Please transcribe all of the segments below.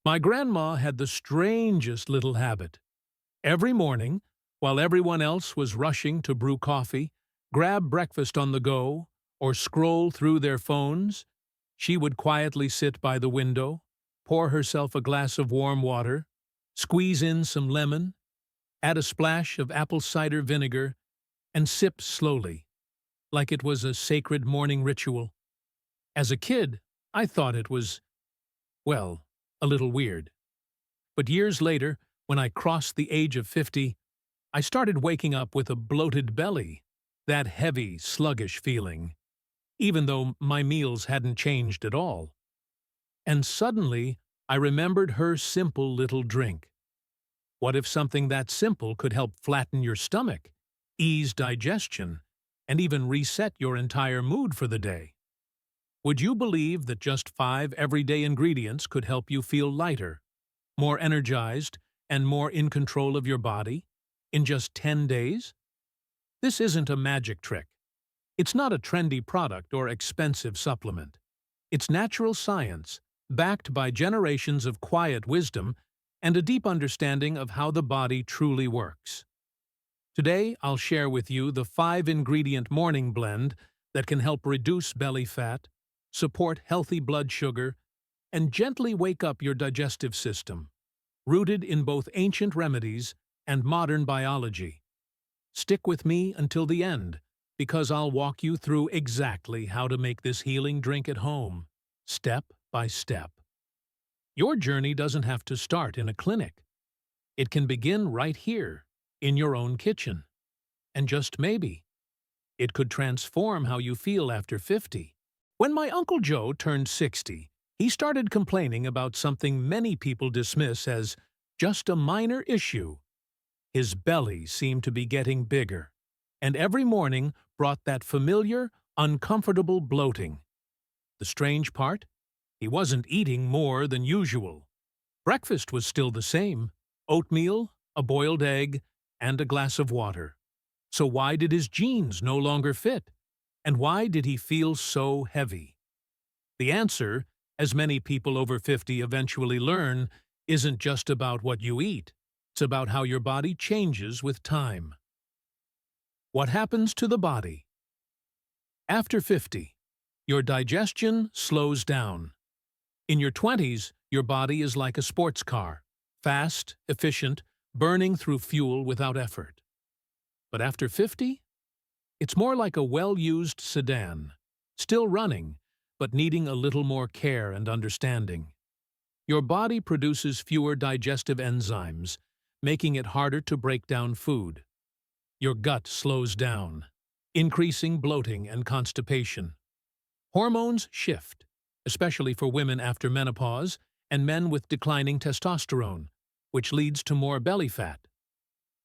My grandma had the strangest little habit. Every morning, while everyone else was rushing to brew coffee, grab breakfast on the go, or scroll through their phones, she would quietly sit by the window, pour herself a glass of warm water, squeeze in some lemon, add a splash of apple cider vinegar, and sip slowly, like it was a sacred morning ritual. As a kid, I thought it was, well, a little weird. But years later, when I crossed the age of 50, I started waking up with a bloated belly, that heavy, sluggish feeling, even though my meals hadn't changed at all. And suddenly, I remembered her simple little drink. What if something that simple could help flatten your stomach, ease digestion, and even reset your entire mood for the day? Would you believe that just 5 everyday ingredients could help you feel lighter, more energized, and more in control of your body in just 10 days? This isn't a magic trick. It's not a trendy product or expensive supplement. It's natural science, backed by generations of quiet wisdom and a deep understanding of how the body truly works. Today, I'll share with you the 5-ingredient morning blend that can help reduce belly fat, support healthy blood sugar, and gently wake up your digestive system, rooted in both ancient remedies and modern biology. Stick with me until the end, because I'll walk you through exactly how to make this healing drink at home, step by step. Your journey doesn't have to start in a clinic. It can begin right here, in your own kitchen. And just maybe, it could transform how you feel after 50. When my Uncle Joe turned 60, he started complaining about something many people dismiss as just a minor issue. His belly seemed to be getting bigger, and every morning brought that familiar, uncomfortable bloating. The strange part? He wasn't eating more than usual. Breakfast was still the same: oatmeal, a boiled egg, and a glass of water. So why did his jeans no longer fit? And why did he feel so heavy? The answer, as many people over 50 eventually learn, isn't just about what you eat. It's about how your body changes with time. What happens to the body? After 50, your digestion slows down. In your 20s, your body is like a sports car, fast, efficient, burning through fuel without effort. But after 50, it's more like a well-used sedan, still running, but needing a little more care and understanding. Your body produces fewer digestive enzymes, making it harder to break down food. Your gut slows down, increasing bloating and constipation. Hormones shift, especially for women after menopause and men with declining testosterone, which leads to more belly fat.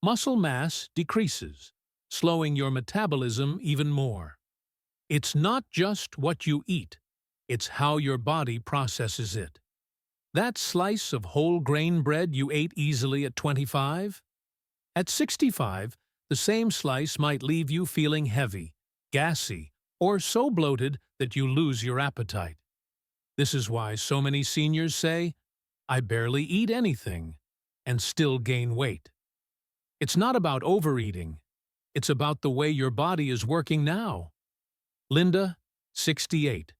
Muscle mass decreases, slowing your metabolism even more. It's not just what you eat, it's how your body processes it. That slice of whole grain bread you ate easily at 25? At 65, the same slice might leave you feeling heavy, gassy, or so bloated that you lose your appetite. This is why so many seniors say, "I barely eat anything," and still gain weight. It's not about overeating. It's about the way your body is working now. Linda, 68,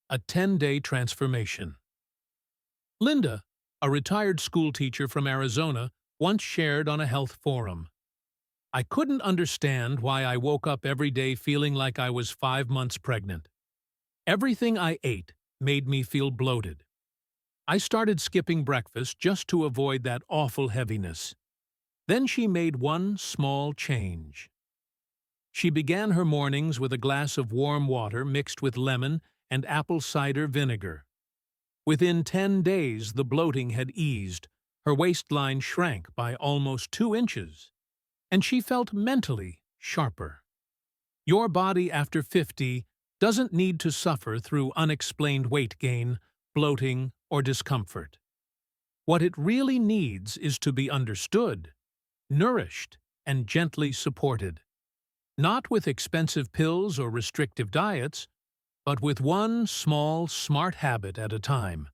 a 10-day transformation. Linda, a retired school teacher from Arizona, once shared on a health forum, "I couldn't understand why I woke up every day feeling like I was 5 months pregnant. Everything I ate made me feel bloated. I started skipping breakfast just to avoid that awful heaviness." Then she made one small change. She began her mornings with a glass of warm water mixed with lemon and apple cider vinegar. Within 10 days, the bloating had eased, her waistline shrank by almost 2 inches, and she felt mentally sharper. Your body after 50 doesn't need to suffer through unexplained weight gain, bloating, or discomfort. What it really needs is to be understood, nourished, and gently supported. Not with expensive pills or restrictive diets, but with one small, smart habit at a time.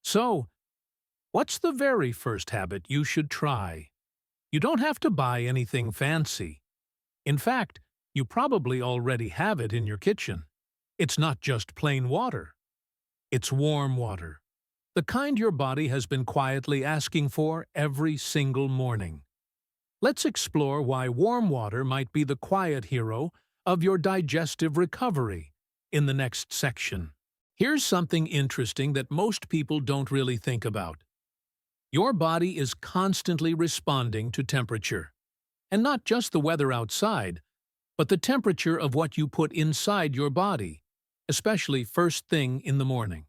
So, What's the very first habit you should try? You don't have to buy anything fancy. In fact, you probably already have it in your kitchen. It's not just plain water. It's warm water. The kind your body has been quietly asking for every single morning. Let's explore why warm water might be the quiet hero of your digestive recovery in the next section. Here's something interesting that most people don't really think about. Your body is constantly responding to temperature. And not just the weather outside, but the temperature of what you put inside your body, especially first thing in the morning.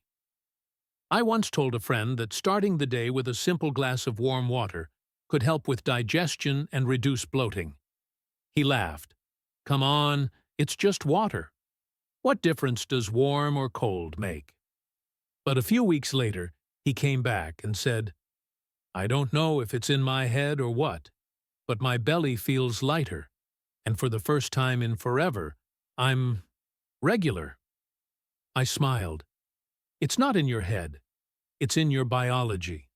I once told a friend that starting the day with a simple glass of warm water could help with digestion and reduce bloating. He laughed. "Come on, it's just water. What difference does warm or cold make?" But a few weeks later, he came back and said, "I don't know if it's in my head or what, but my belly feels lighter, and for the first time in forever, I'm regular." I smiled. It's not in your head. It's in your biology.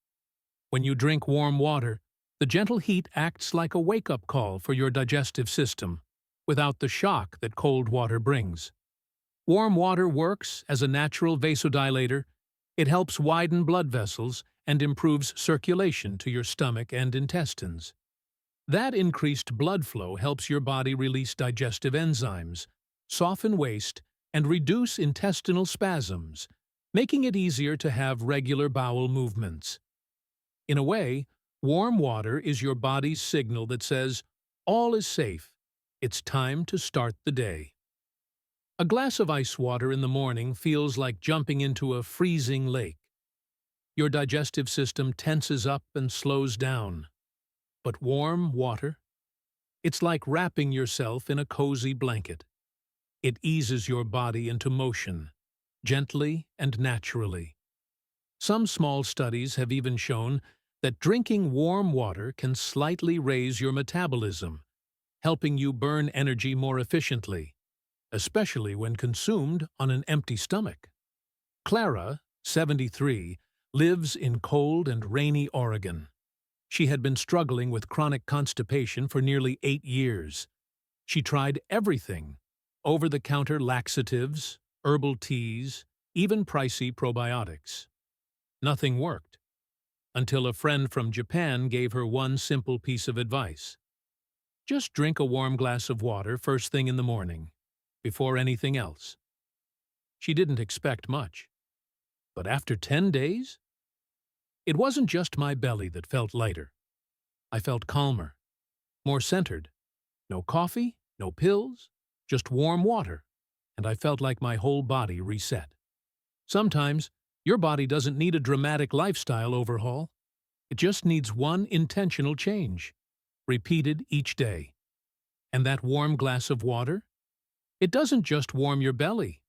When you drink warm water, the gentle heat acts like a wake-up call for your digestive system, without the shock that cold water brings. Warm water works as a natural vasodilator. It helps widen blood vessels and improves circulation to your stomach and intestines. That increased blood flow helps your body release digestive enzymes, soften waste, and reduce intestinal spasms, making it easier to have regular bowel movements. In a way, warm water is your body's signal that says, all is safe, it's time to start the day. A glass of ice water in the morning feels like jumping into a freezing lake. Your digestive system tenses up and slows down. But warm water? It's like wrapping yourself in a cozy blanket. It eases your body into motion, gently and naturally. Some small studies have even shown that drinking warm water can slightly raise your metabolism, helping you burn energy more efficiently, especially when consumed on an empty stomach. Clara, 73, lives in cold and rainy Oregon. She had been struggling with chronic constipation for nearly 8 years. She tried everything: over-the-counter laxatives, herbal teas, even pricey probiotics. Nothing worked, until a friend from Japan gave her one simple piece of advice. Just drink a warm glass of water first thing in the morning, before anything else. She didn't expect much. But after 10 days, it wasn't just my belly that felt lighter. I felt calmer, more centered. No coffee, no pills, just warm water, and I felt like my whole body reset. Sometimes, your body doesn't need a dramatic lifestyle overhaul. It just needs one intentional change, repeated each day. And that warm glass of water? It doesn't just warm your belly.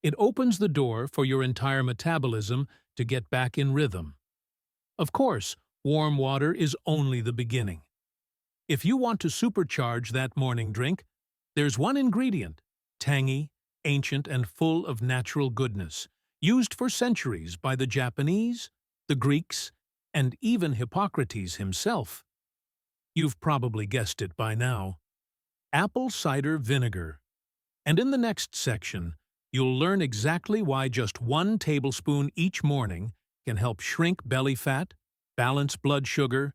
It opens the door for your entire metabolism to get back in rhythm. Of course, warm water is only the beginning. If you want to supercharge that morning drink, there's one ingredient, tangy, ancient, and full of natural goodness, used for centuries by the Japanese, the Greeks, and even Hippocrates himself. You've probably guessed it by now. Apple cider vinegar. And in the next section, you'll learn exactly why just 1 tablespoon each morning can help shrink belly fat, balance blood sugar,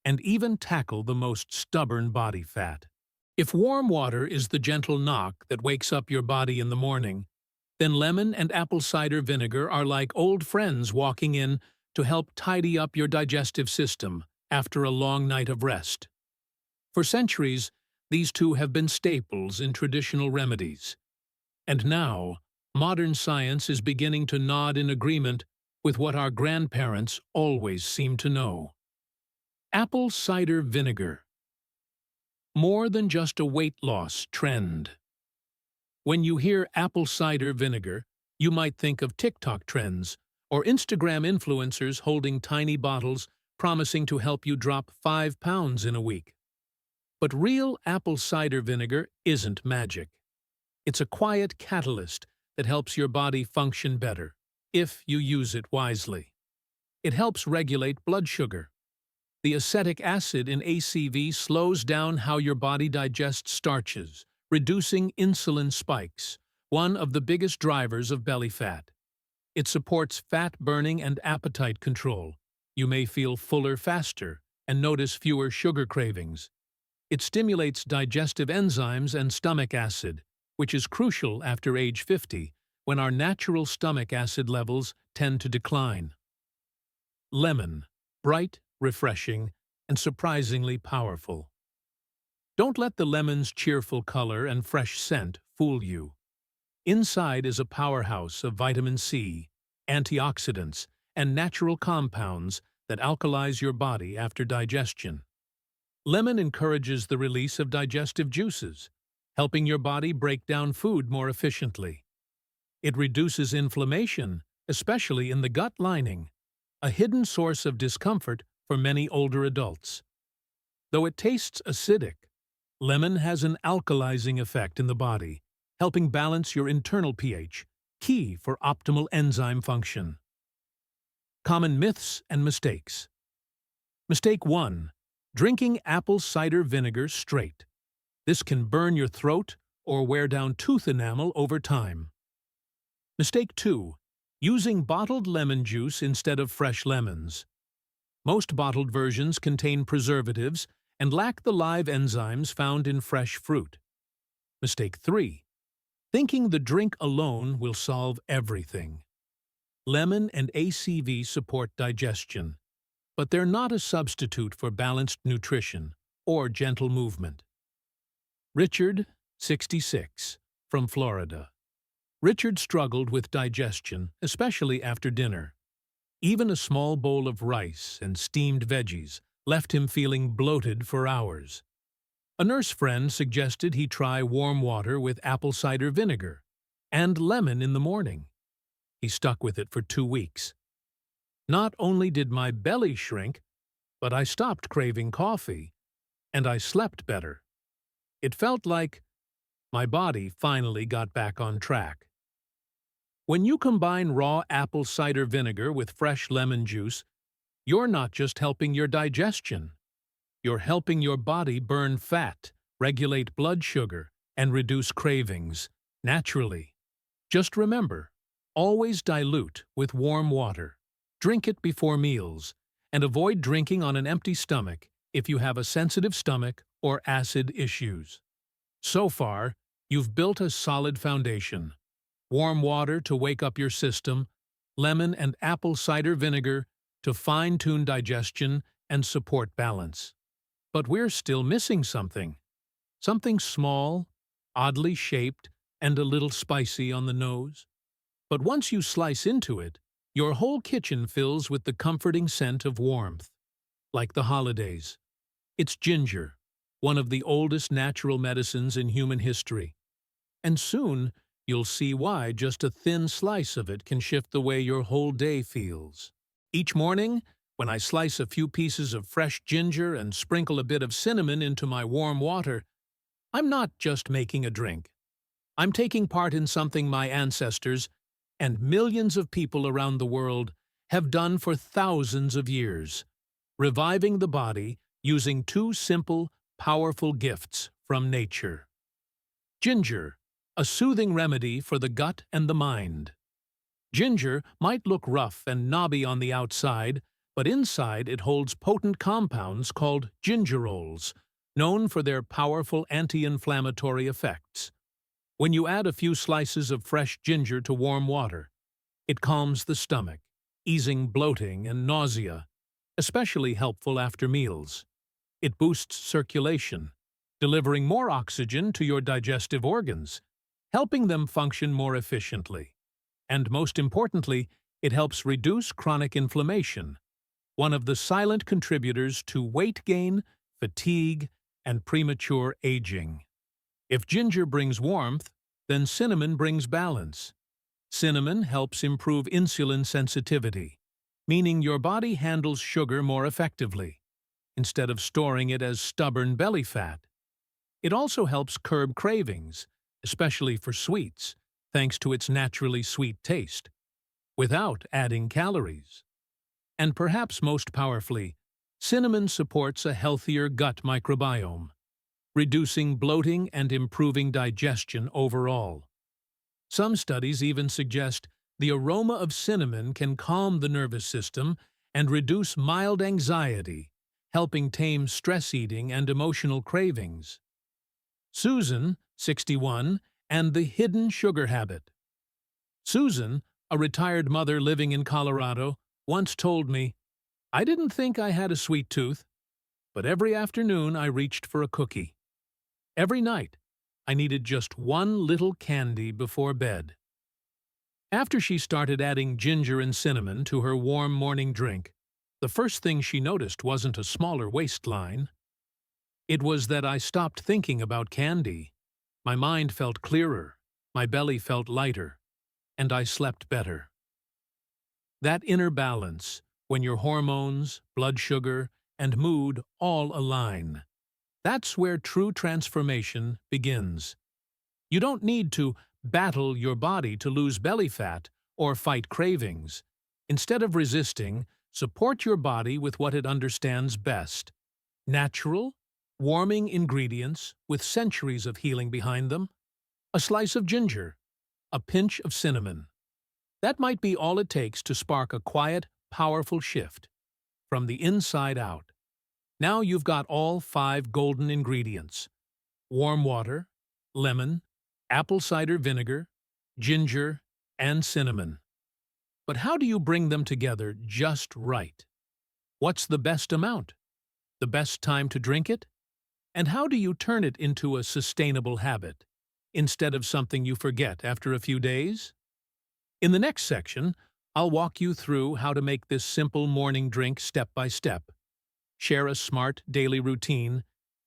and even tackle the most stubborn body fat. If warm water is the gentle knock that wakes up your body in the morning, then lemon and apple cider vinegar are like old friends walking in to help tidy up your digestive system after a long night of rest. For centuries, these two have been staples in traditional remedies. And now, modern science is beginning to nod in agreement with what our grandparents always seemed to know. Apple cider vinegar. More than just a weight loss trend. When you hear apple cider vinegar, you might think of TikTok trends or Instagram influencers holding tiny bottles promising to help you drop 5 pounds in a week. But real apple cider vinegar isn't magic. It's a quiet catalyst that helps your body function better, if you use it wisely. It helps regulate blood sugar. The acetic acid in ACV slows down how your body digests starches, reducing insulin spikes, one of the biggest drivers of belly fat. It supports fat burning and appetite control. You may feel fuller faster and notice fewer sugar cravings. It stimulates digestive enzymes and stomach acid, which is crucial after age 50, when our natural stomach acid levels tend to decline. Lemon, bright, refreshing, and surprisingly powerful. Don't let the lemon's cheerful color and fresh scent fool you. Inside is a powerhouse of vitamin C, antioxidants, and natural compounds that alkalize your body after digestion. Lemon encourages the release of digestive juices, helping your body break down food more efficiently. It reduces inflammation, especially in the gut lining, a hidden source of discomfort for many older adults. Though it tastes acidic, lemon has an alkalizing effect in the body, helping balance your internal pH, key for optimal enzyme function. Common myths and mistakes. Mistake 1. Drinking apple cider vinegar straight. This can burn your throat or wear down tooth enamel over time. Mistake 2. Using bottled lemon juice instead of fresh lemons. Most bottled versions contain preservatives and lack the live enzymes found in fresh fruit. Mistake 3. Thinking the drink alone will solve everything. Lemon and ACV support digestion, but they're not a substitute for balanced nutrition or gentle movement. Richard, 66, from Florida. Richard struggled with digestion, especially after dinner. Even a small bowl of rice and steamed veggies left him feeling bloated for hours. A nurse friend suggested he try warm water with apple cider vinegar and lemon in the morning. He stuck with it for 2 weeks. Not only did my belly shrink, but I stopped craving coffee, and I slept better. It felt like my body finally got back on track. When you combine raw apple cider vinegar with fresh lemon juice, you're not just helping your digestion. You're helping your body burn fat, regulate blood sugar, and reduce cravings, naturally. Just remember, always dilute with warm water. Drink it before meals, and avoid drinking on an empty stomach if you have a sensitive stomach or acid issues. So far, you've built a solid foundation. Warm water to wake up your system, lemon and apple cider vinegar to fine-tune digestion and support balance. But we're still missing something. Something small, oddly shaped, and a little spicy on the nose. But once you slice into it, your whole kitchen fills with the comforting scent of warmth. Like the holidays. It's ginger, one of the oldest natural medicines in human history. And soon, you'll see why just a thin slice of it can shift the way your whole day feels. Each morning, when I slice a few pieces of fresh ginger and sprinkle a bit of cinnamon into my warm water, I'm not just making a drink. I'm taking part in something my ancestors and millions of people around the world have done for thousands of years, reviving the body using 2 simple, powerful gifts from nature. Ginger, a soothing remedy for the gut and the mind. Ginger might look rough and knobby on the outside, but inside it holds potent compounds called gingerols, known for their powerful anti-inflammatory effects. When you add a few slices of fresh ginger to warm water, it calms the stomach, easing bloating and nausea, especially helpful after meals. It boosts circulation, delivering more oxygen to your digestive organs, helping them function more efficiently. And most importantly, it helps reduce chronic inflammation, one of the silent contributors to weight gain, fatigue, and premature aging. If ginger brings warmth, then cinnamon brings balance. Cinnamon helps improve insulin sensitivity, meaning your body handles sugar more effectively, instead of storing it as stubborn belly fat. It also helps curb cravings, especially for sweets, thanks to its naturally sweet taste, without adding calories. And perhaps most powerfully, cinnamon supports a healthier gut microbiome, reducing bloating and improving digestion overall. Some studies even suggest the aroma of cinnamon can calm the nervous system and reduce mild anxiety, helping tame stress eating and emotional cravings. Susan, 61, and the hidden sugar habit. Susan, a retired mother living in Colorado, once told me, "I didn't think I had a sweet tooth, but every afternoon I reached for a cookie. Every night, I needed just one little candy before bed." After she started adding ginger and cinnamon to her warm morning drink, the first thing she noticed wasn't a smaller waistline. It was that I stopped thinking about candy. My mind felt clearer, my belly felt lighter, and I slept better. That inner balance, when your hormones, blood sugar, and mood all align, that's where true transformation begins. You don't need to battle your body to lose belly fat or fight cravings. Instead of resisting, support your body with what it understands best. Natural, warming ingredients with centuries of healing behind them. A slice of ginger, a pinch of cinnamon. That might be all it takes to spark a quiet, powerful shift from the inside out. Now you've got all 5 golden ingredients: warm water, lemon, apple cider vinegar, ginger, and cinnamon. But how do you bring them together just right? What's the best amount? The best time to drink it? And how do you turn it into a sustainable habit, instead of something you forget after a few days? In the next section, I'll walk you through how to make this simple morning drink step by step, share a smart daily routine,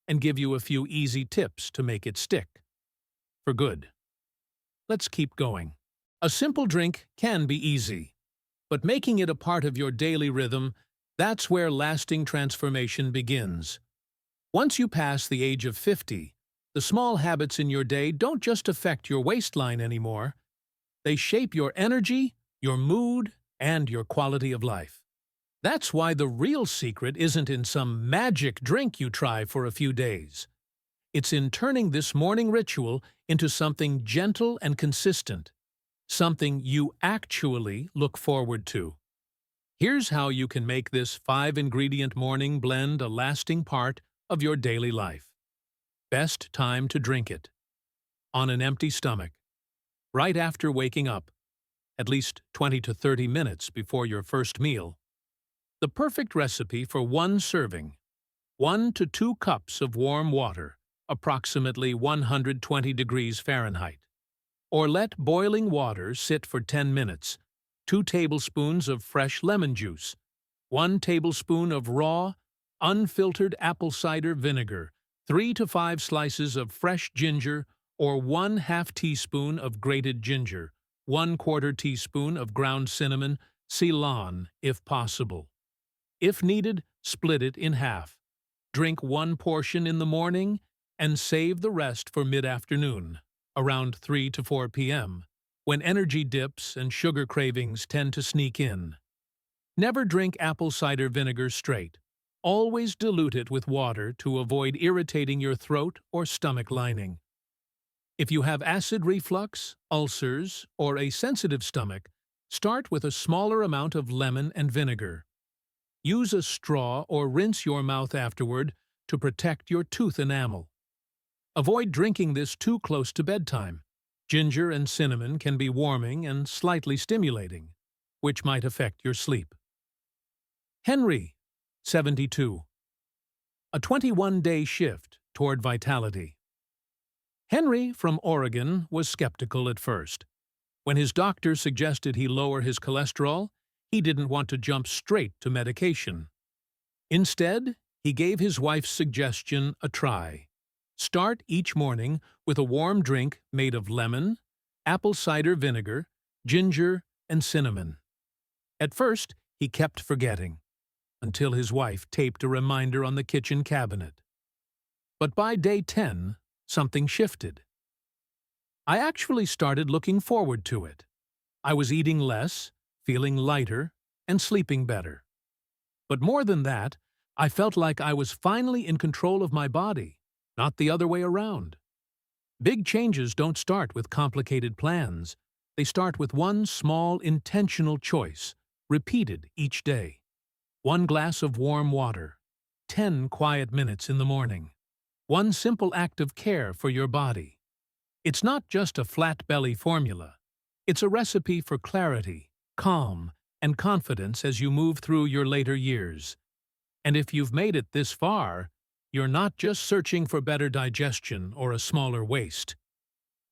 and give you a few easy tips to make it stick for good. Let's keep going. A simple drink can be easy, but making it a part of your daily rhythm, that's where lasting transformation begins. Once you pass the age of 50, the small habits in your day don't just affect your waistline anymore. They shape your energy, your mood, and your quality of life. That's why the real secret isn't in some magic drink you try for a few days. It's in turning this morning ritual into something gentle and consistent, something you actually look forward to. Here's how you can make this 5-ingredient morning blend a lasting part of your daily life. Best time to drink it: on an empty stomach, right after waking up, at least 20 to 30 minutes before your first meal. The perfect recipe for one serving: 1 to 2 cups of warm water, approximately 120 degrees Fahrenheit. Or let boiling water sit for 10 minutes, 2 tablespoons of fresh lemon juice, 1 tablespoon of raw, unfiltered apple cider vinegar, 3 to 5 slices of fresh ginger, or 1/2 teaspoon of grated ginger, 1/4 teaspoon of ground cinnamon, Ceylon if possible. If needed, split it in half. Drink 1 portion in the morning and save the rest for mid-afternoon, around 3 to 4 p.m., when energy dips and sugar cravings tend to sneak in. Never drink apple cider vinegar straight. Always dilute it with water to avoid irritating your throat or stomach lining. If you have acid reflux, ulcers, or a sensitive stomach, start with a smaller amount of lemon and vinegar. Use a straw or rinse your mouth afterward to protect your tooth enamel. Avoid drinking this too close to bedtime. Ginger and cinnamon can be warming and slightly stimulating, which might affect your sleep. Henry, 72. A 21-day shift toward vitality. Henry from Oregon was skeptical at first. When his doctor suggested he lower his cholesterol, he didn't want to jump straight to medication. Instead, he gave his wife's suggestion a try. Start each morning with a warm drink made of lemon, apple cider vinegar, ginger, and cinnamon. At first, he kept forgetting, until his wife taped a reminder on the kitchen cabinet. But by day 10, something shifted. I actually started looking forward to it. I was eating less, feeling lighter, and sleeping better. But more than that, I felt like I was finally in control of my body, not the other way around. Big changes don't start with complicated plans. They start with one small, intentional choice, repeated each day. 1 glass of warm water, 10 quiet minutes in the morning. One simple act of care for your body. It's not just a flat belly formula. It's a recipe for clarity, calm, and confidence as you move through your later years. And if you've made it this far, you're not just searching for better digestion or a smaller waist.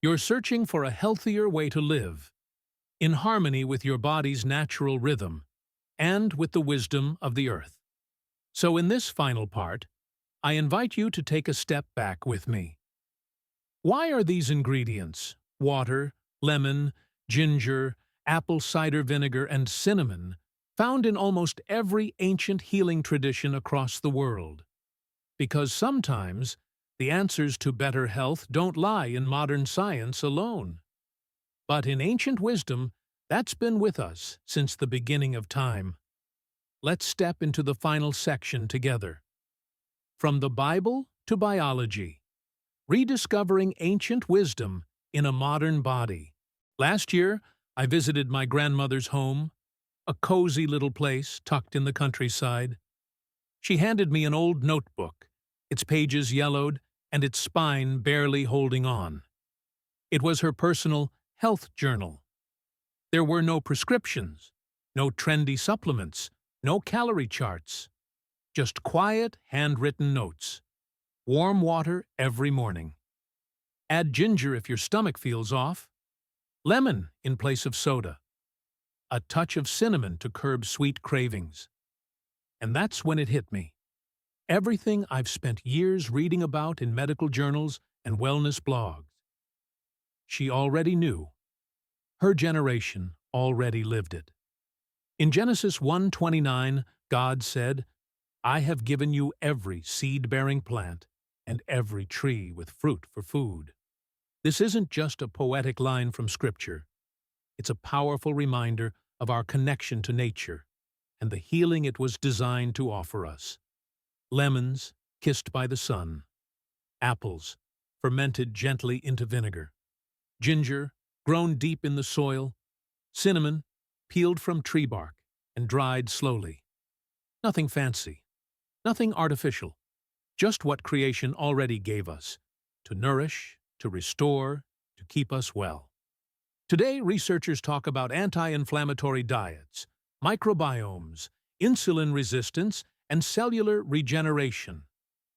You're searching for a healthier way to live, in harmony with your body's natural rhythm and with the wisdom of the earth. So in this final part, I invite you to take a step back with me. Why are these ingredients, water, lemon, ginger, apple cider vinegar, and cinnamon, found in almost every ancient healing tradition across the world? Because sometimes the answers to better health don't lie in modern science alone, but in ancient wisdom that's been with us since the beginning of time. Let's step into the final section together. From the Bible to biology, rediscovering ancient wisdom in a modern body. Last year, I visited my grandmother's home, a cozy little place tucked in the countryside. She handed me an old notebook, its pages yellowed and its spine barely holding on. It was her personal health journal. There were no prescriptions, no trendy supplements, no calorie charts, just quiet, handwritten notes. Warm water every morning. Add ginger if your stomach feels off. Lemon in place of soda. A touch of cinnamon to curb sweet cravings. And that's when it hit me. Everything I've spent years reading about in medical journals and wellness blogs. She already knew. Her generation already lived it. In Genesis 1:29, God said, "I have given you every seed-bearing plant and every tree with fruit for food." This isn't just a poetic line from Scripture. It's a powerful reminder of our connection to nature and the healing it was designed to offer us. Lemons, kissed by the sun. Apples, fermented gently into vinegar. Ginger, grown deep in the soil. Cinnamon, peeled from tree bark and dried slowly. Nothing fancy, nothing artificial, just what creation already gave us, to nourish, to restore, to keep us well. Today, researchers talk about anti-inflammatory diets, microbiomes, insulin resistance, and cellular regeneration.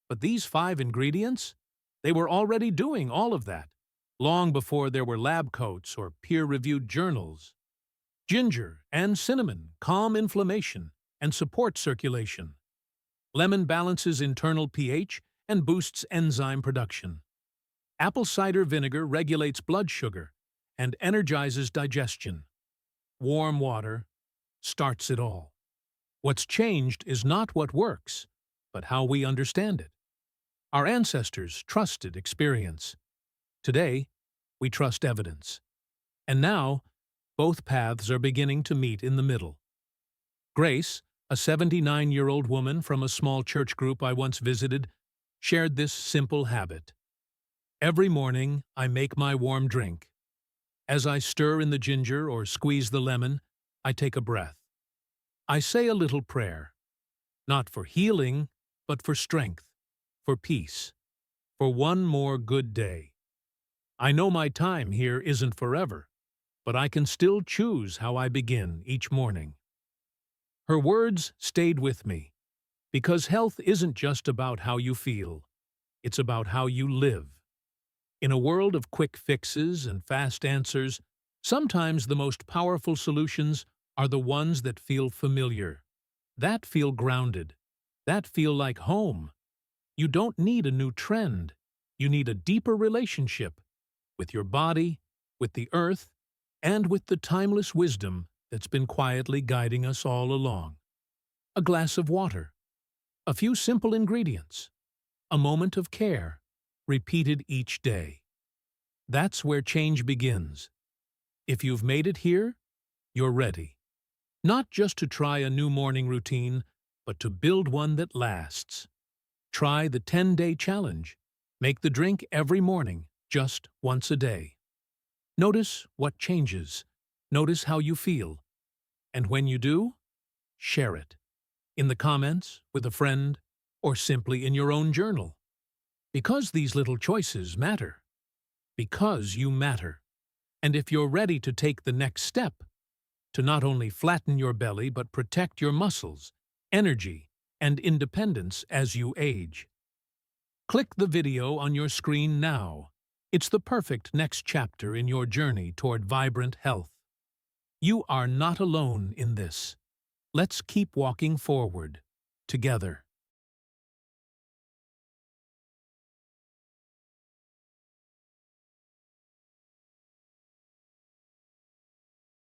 But these 5 ingredients? They were already doing all of that, long before there were lab coats or peer-reviewed journals. Ginger and cinnamon calm inflammation and support circulation. Lemon balances internal pH and boosts enzyme production. Apple cider vinegar regulates blood sugar and energizes digestion. Warm water starts it all. What's changed is not what works, but how we understand it. Our ancestors trusted experience. Today, we trust evidence. And now, both paths are beginning to meet in the middle. Grace, a 79-year-old woman from a small church group I once visited, shared this simple habit. Every morning, I make my warm drink. As I stir in the ginger or squeeze the lemon, I take a breath. I say a little prayer, not for healing, but for strength, for peace, for one more good day. I know my time here isn't forever, but I can still choose how I begin each morning. Her words stayed with me, because health isn't just about how you feel, it's about how you live. In a world of quick fixes and fast answers, sometimes the most powerful solutions are the ones that feel familiar, that feel grounded, that feel like home. You don't need a new trend. You need a deeper relationship with your body, with the earth, and with the timeless wisdom that's been quietly guiding us all along. A glass of water, a few simple ingredients, a moment of care, repeated each day. That's where change begins. If you've made it here, you're ready. Not just to try a new morning routine, but to build one that lasts. Try the 10-day challenge. Make the drink every morning, just once a day. Notice what changes. Notice how you feel. And when you do, share it. In the comments, with a friend, or simply in your own journal. Because these little choices matter. Because you matter. And if you're ready to take the next step, to not only flatten your belly but protect your muscles, energy, and independence as you age. Click the video on your screen now. It's the perfect next chapter in your journey toward vibrant health. You are not alone in this. Let's keep walking forward, together.